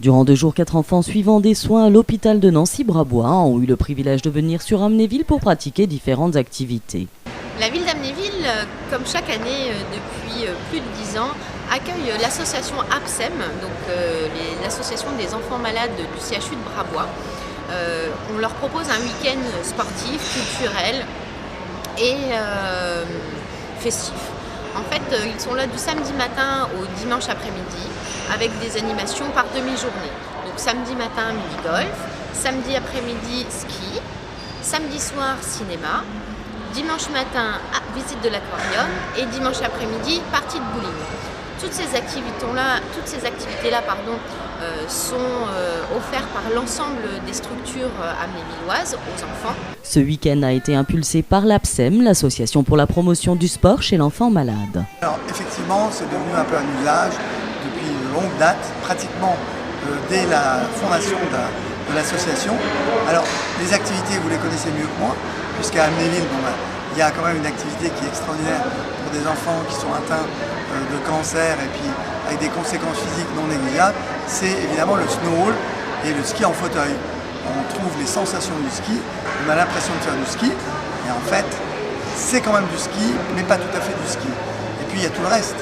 Durant 2 jours, 4 enfants suivant des soins à l'hôpital de Nancy-Brabois ont eu le privilège de venir sur Amnéville pour pratiquer différentes activités. La ville d'Amnéville, comme chaque année depuis plus de 10 ans, accueille l'association APSEM, donc l'association des enfants malades du CHU de Brabois. On leur propose un week-end sportif, culturel et festif. En fait, ils sont là du samedi matin au dimanche après-midi avec des animations par demi-journée. Donc samedi matin, mini-golf, samedi après-midi, ski, samedi soir, cinéma, dimanche matin, visite de l'aquarium et dimanche après-midi, partie de bowling. Toutes ces activités-là sont offertes par l'ensemble des structures amnévilloises aux enfants. Ce week-end a été impulsé par l'APSEM, l'association pour la promotion du sport chez l'enfant malade. Alors effectivement, c'est devenu un peu un usage depuis une longue date, pratiquement dès la fondation de l'association. Alors les activités, vous les connaissez mieux que moi, puisqu'à Amnéville, il y a quand même une activité qui est extraordinaire pour des enfants qui sont atteints de cancer et puis avec des conséquences physiques non négligeables, c'est évidemment le snowball et le ski en fauteuil. On trouve les sensations du ski, on a l'impression de faire du ski, et en fait, c'est quand même du ski, mais pas tout à fait du ski. Et puis il y a tout le reste.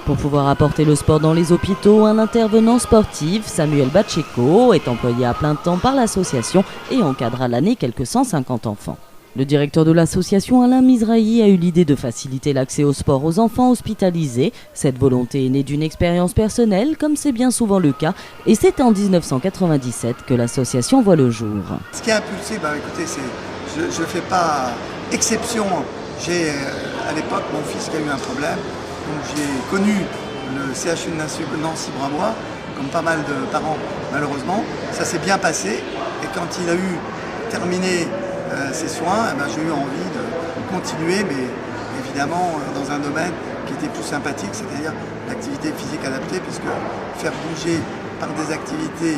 Pour pouvoir apporter le sport dans les hôpitaux, un intervenant sportif, Samuel Baccheco, est employé à plein temps par l'association et encadre à l'année quelques 150 enfants. Le directeur de l'association, Alain Mizrahi, a eu l'idée de faciliter l'accès au sport aux enfants hospitalisés. Cette volonté est née d'une expérience personnelle, comme c'est bien souvent le cas, et c'est en 1997 que l'association voit le jour. Ce qui a impulsé, écoutez, je ne fais pas exception. J'ai à l'époque mon fils qui a eu un problème, donc j'ai connu le CHU de Nancy-Brabois, comme pas mal de parents malheureusement. Ça s'est bien passé, et quand il a eu terminé ces soins, j'ai eu envie de continuer, mais évidemment dans un domaine qui était plus sympathique, c'est-à-dire l'activité physique adaptée, puisque faire bouger par des activités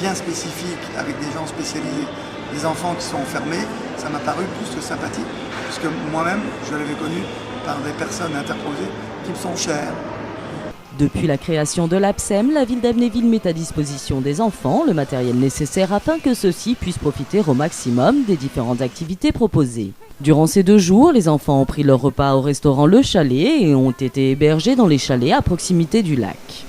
bien spécifiques avec des gens spécialisés, des enfants qui sont enfermés, ça m'a paru plus que sympathique, puisque moi-même je l'avais connu par des personnes interposées qui me sont chères. Depuis la création de l'APSEM, la ville d'Amnéville met à disposition des enfants le matériel nécessaire afin que ceux-ci puissent profiter au maximum des différentes activités proposées. Durant ces 2 jours, les enfants ont pris leur repas au restaurant Le Chalet et ont été hébergés dans les chalets à proximité du lac.